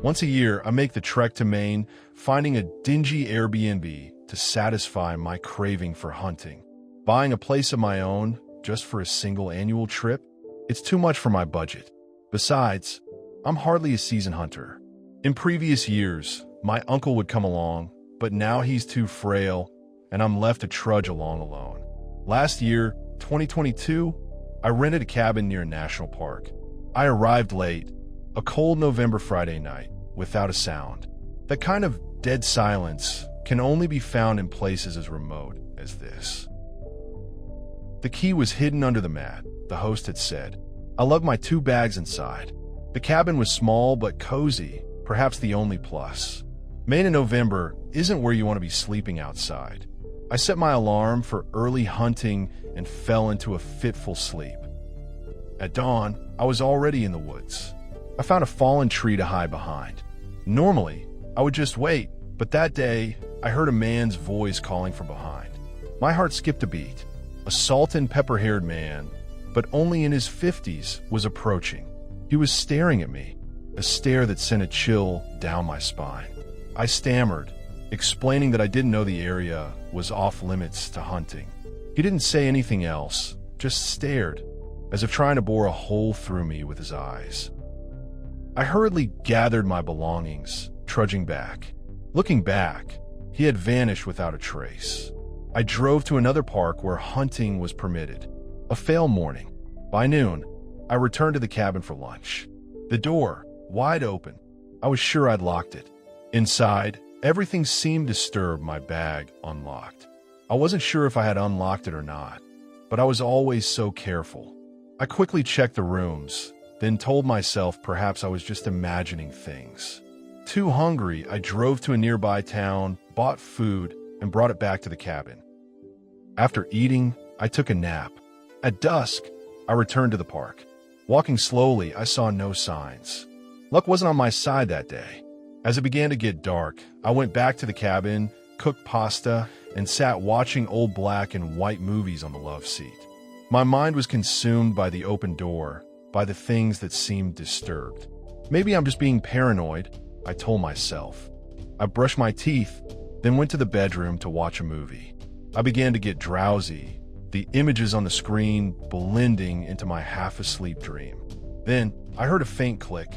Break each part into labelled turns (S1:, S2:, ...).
S1: Once a year, I make the trek to Maine, finding a dingy Airbnb to satisfy my craving for hunting. Buying a place of my own just for a single annual trip? It's too much for my budget. Besides, I'm hardly a seasoned hunter. In previous years, my uncle would come along, but now he's too frail, and I'm left to trudge along alone. Last year, 2022, I rented a cabin near a national park. I arrived late, a cold November Friday night, without a sound. That kind of dead silence can only be found in places as remote as this. The key was hidden under the mat, the host had said. I lugged my 2 bags inside. The cabin was small but cozy, perhaps the only plus. Maine in November isn't where you want to be sleeping outside. I set my alarm for early hunting and fell into a fitful sleep. At dawn, I was already in the woods. I found a fallen tree to hide behind. Normally, I would just wait, but that day, I heard a man's voice calling from behind. My heart skipped a beat. A salt and pepper-haired man, but only in his 50s, was approaching. He was staring at me, a stare that sent a chill down my spine. I stammered, explaining that I didn't know the area was off-limits to hunting. He didn't say anything else, just stared, as if trying to bore a hole through me with his eyes. I hurriedly gathered my belongings, trudging back. Looking back, he had vanished without a trace. I drove to another park where hunting was permitted. A fail morning. By noon, I returned to the cabin for lunch. The door, wide open. I was sure I'd locked it. Inside, everything seemed disturbed, my bag unlocked. I wasn't sure if I had unlocked it or not, but I was always so careful. I quickly checked the rooms, then told myself perhaps I was just imagining things. Too hungry, I drove to a nearby town, bought food, and brought it back to the cabin. After eating, I took a nap. At dusk, I returned to the park. Walking slowly, I saw no signs. Luck wasn't on my side that day. As it began to get dark, I went back to the cabin, cooked pasta, and sat watching old black and white movies on the love seat. My mind was consumed by the open door, by the things that seemed disturbed. Maybe I'm just being paranoid, I told myself. I brushed my teeth, then went to the bedroom to watch a movie. I began to get drowsy, the images on the screen blending into my half-asleep dream. Then, I heard a faint click,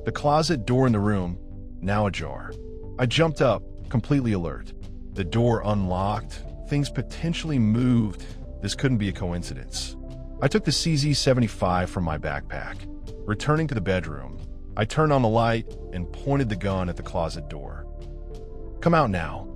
S1: the closet door in the room, now ajar. I jumped up, completely alert. The door unlocked, things potentially moved. This couldn't be a coincidence. I took the CZ-75 from my backpack. Returning to the bedroom, I turned on the light and pointed the gun at the closet door. "Come out now.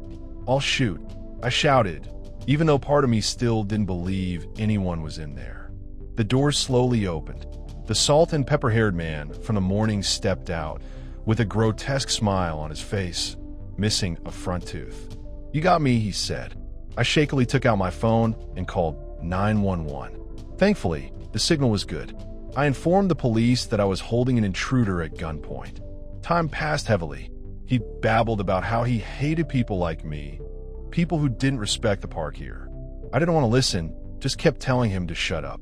S1: I'll shoot," I shouted, even though part of me still didn't believe anyone was in there. The door slowly opened. The salt and pepper-haired man from the morning stepped out, with a grotesque smile on his face, missing a front tooth. "You got me," he said. I shakily took out my phone and called 911. Thankfully, the signal was good. I informed the police that I was holding an intruder at gunpoint. Time passed heavily. He babbled about how he hated people like me, people who didn't respect the park here. I didn't want to listen, just kept telling him to shut up.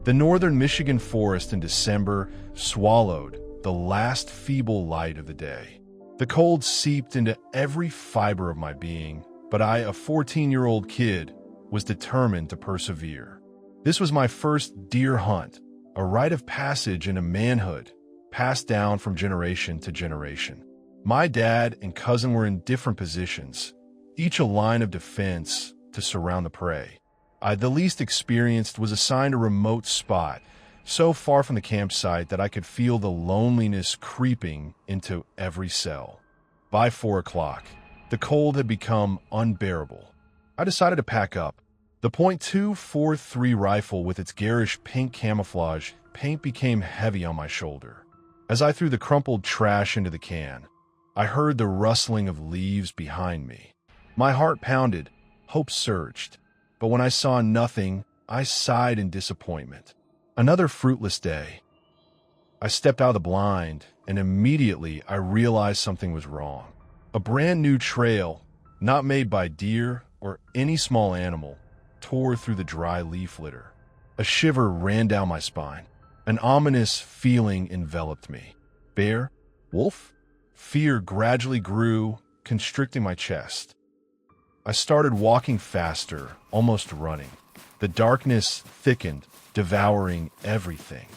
S1: The northern Michigan forest in December swallowed the last feeble light of the day. The cold seeped into every fiber of my being, but I, a 14-year-old kid, was determined to persevere. This was my first deer hunt, a rite of passage into manhood, passed down from generation to generation. My dad and cousin were in different positions, each a line of defense to surround the prey. I, the least experienced, was assigned a remote spot, so far from the campsite that I could feel the loneliness creeping into every cell. By 4 o'clock, the cold had become unbearable. I decided to pack up. The .243 rifle with its garish pink camouflage paint became heavy on my shoulder. As I threw the crumpled trash into the can, I heard the rustling of leaves behind me. My heart pounded, hope surged. But when I saw nothing, I sighed in disappointment. Another fruitless day. I stepped out of the blind, and immediately I realized something was wrong. A brand new trail, not made by deer or any small animal, tore through the dry leaf litter. A shiver ran down my spine. An ominous feeling enveloped me. Bear? Wolf? Fear gradually grew, constricting my chest. I started walking faster, almost running. The darkness thickened, devouring everything.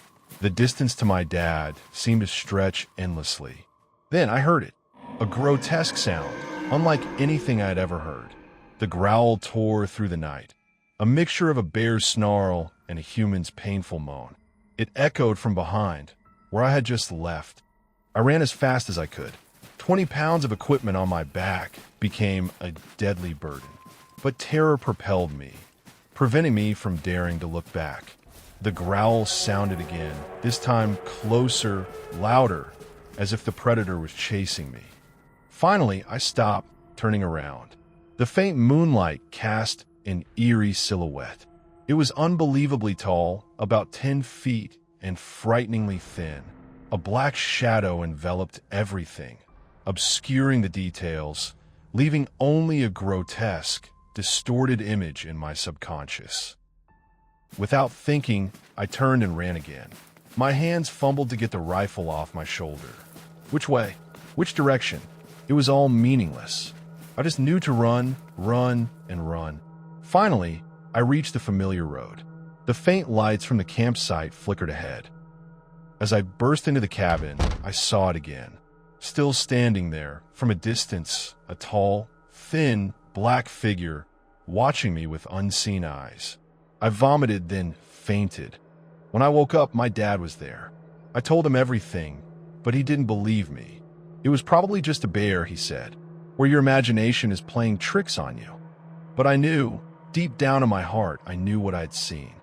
S1: The distance to my dad seemed to stretch endlessly. Then I heard it. A grotesque sound, unlike anything I had ever heard. The growl tore through the night. A mixture of a bear's snarl and a human's painful moan. It echoed from behind, where I had just left. I ran as fast as I could. 20 pounds of equipment on my back became a deadly burden. But terror propelled me, preventing me from daring to look back. The growl sounded again, this time closer, louder, as if the predator was chasing me. Finally, I stopped, turning around. The faint moonlight cast an eerie silhouette. It was unbelievably tall, about 10 feet, and frighteningly thin. A black shadow enveloped everything, obscuring the details, leaving only a grotesque, distorted image in my subconscious. Without thinking, I turned and ran again. My hands fumbled to get the rifle off my shoulder. Which way? Which direction? It was all meaningless. I just knew to run, and run. Finally, I reached the familiar road. The faint lights from the campsite flickered ahead. As I burst into the cabin, I saw it again. Still standing there, from a distance, a tall, thin, black figure, watching me with unseen eyes. I vomited, then fainted. When I woke up, my dad was there. I told him everything, but he didn't believe me. It was probably just a bear, he said, or your imagination is playing tricks on you. But I knew, deep down in my heart, I knew what I'd seen.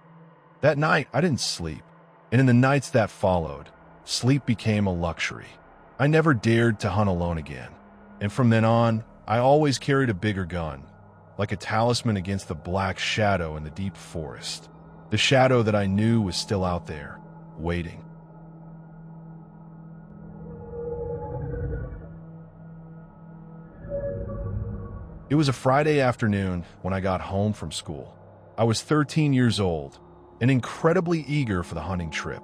S1: That night, I didn't sleep, and in the nights that followed, sleep became a luxury. I never dared to hunt alone again, and from then on, I always carried a bigger gun, like a talisman against the black shadow in the deep forest. The shadow that I knew was still out there, waiting. It was a Friday afternoon when I got home from school. I was 13 years old and incredibly eager for the hunting trip.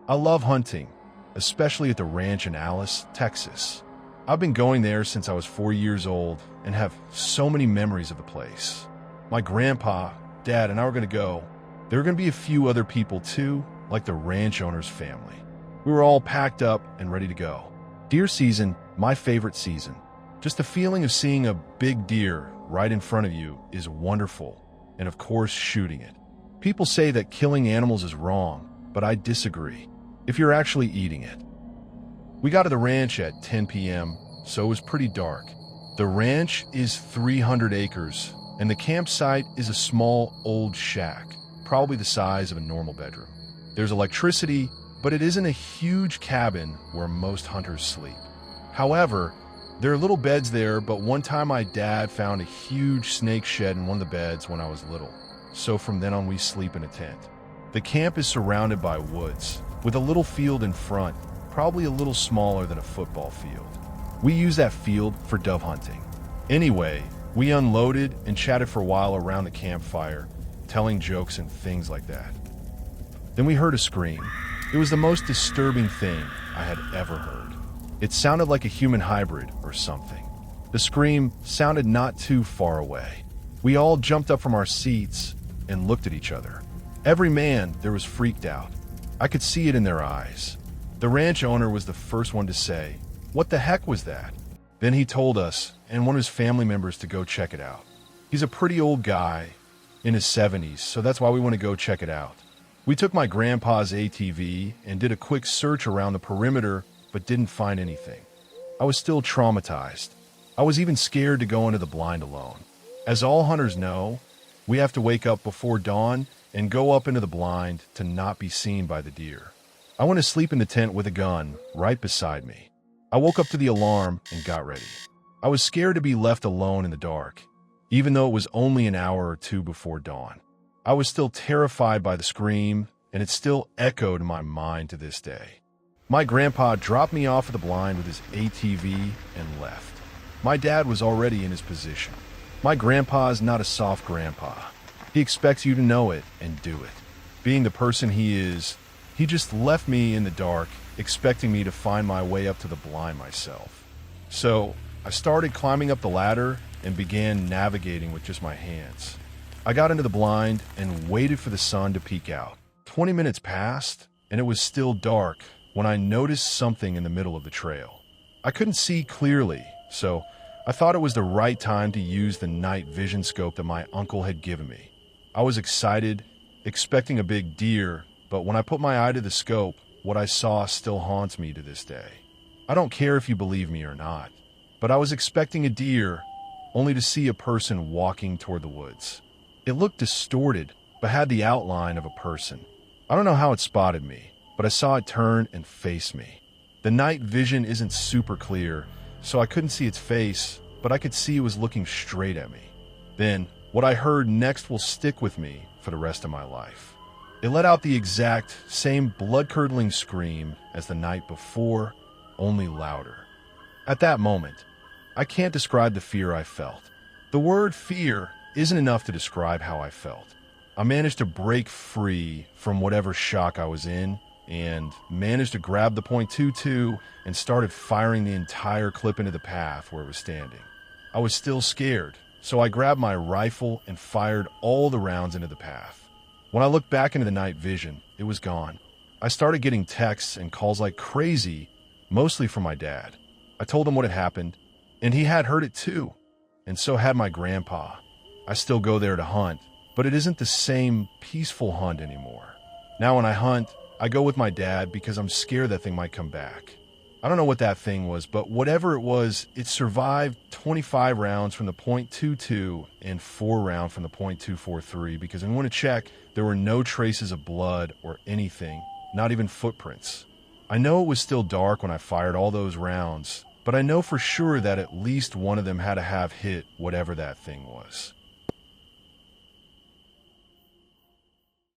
S1: I love hunting, especially at the ranch in Alice, Texas. I've been going there since I was 4 years old and have so many memories of the place. My grandpa, dad, and I were going to go. There were going to be a few other people too, like the ranch owner's family. We were all packed up and ready to go. Deer season, my favorite season. Just the feeling of seeing a big deer right in front of you is wonderful, and of course shooting it. People say that killing animals is wrong, but I disagree, if you're actually eating it. We got to the ranch at 10 p.m., so it was pretty dark. The ranch is 300 acres, and the campsite is a small old shack, probably the size of a normal bedroom. There's electricity, but it isn't a huge cabin where most hunters sleep. However, there are little beds there, but one time my dad found a huge snake shed in one of the beds when I was little. So from then on we sleep in a tent. The camp is surrounded by woods, with a little field in front, probably a little smaller than a football field. We use that field for dove hunting. Anyway, we unloaded and chatted for a while around the campfire, telling jokes and things like that. Then we heard a scream. It was the most disturbing thing I had ever heard. It sounded like a human hybrid or something. The scream sounded not too far away. We all jumped up from our seats and looked at each other. Every man there was freaked out. I could see it in their eyes. The ranch owner was the first one to say, "What the heck was that?" Then he told us and one of his family members to go check it out. He's a pretty old guy, in his 70s, so that's why we want to go check it out. We took my grandpa's ATV and did a quick search around the perimeter, but didn't find anything. I was still traumatized. I was even scared to go into the blind alone. As all hunters know, we have to wake up before dawn and go up into the blind to not be seen by the deer. I went to sleep in the tent with a gun right beside me. I woke up to the alarm and got ready. I was scared to be left alone in the dark, even though it was only an hour or two before dawn. I was still terrified by the scream, and it still echoed in my mind to this day. My grandpa dropped me off at the blind with his ATV and left. My dad was already in his position. My grandpa's not a soft grandpa. He expects you to know it and do it. Being the person he is, he just left me in the dark, expecting me to find my way up to the blind myself. So I started climbing up the ladder and began navigating with just my hands. I got into the blind and waited for the sun to peek out. 20 minutes passed, and it was still dark when I noticed something in the middle of the trail. I couldn't see clearly, so I thought it was the right time to use the night vision scope that my uncle had given me. I was excited, expecting a big deer, but when I put my eye to the scope, what I saw still haunts me to this day. I don't care if you believe me or not, but I was expecting a deer, only to see a person walking toward the woods. It looked distorted, but had the outline of a person. I don't know how it spotted me, but I saw it turn and face me. The night vision isn't super clear, so I couldn't see its face, but I could see it was looking straight at me. Then, what I heard next will stick with me for the rest of my life. It let out the exact same blood-curdling scream as the night before, only louder. At that moment, I can't describe the fear I felt. The word fear isn't enough to describe how I felt. I managed to break free from whatever shock I was in and managed to grab the .22 and started firing the entire clip into the path where it was standing. I was still scared, so I grabbed my rifle and fired all the rounds into the path. When I looked back into the night vision, it was gone. I started getting texts and calls like crazy, mostly from my dad. I told him what had happened, and he had heard it too, and so had my grandpa. I still go there to hunt, but it isn't the same peaceful hunt anymore. Now when I hunt, I go with my dad because I'm scared that thing might come back. I don't know what that thing was, but whatever it was, it survived 25 rounds from the .22 and 4 rounds from the .243 because when I went to check, there were no traces of blood or anything, not even footprints. I know it was still dark when I fired all those rounds, but I know for sure that at least one of them had to have hit whatever that thing was.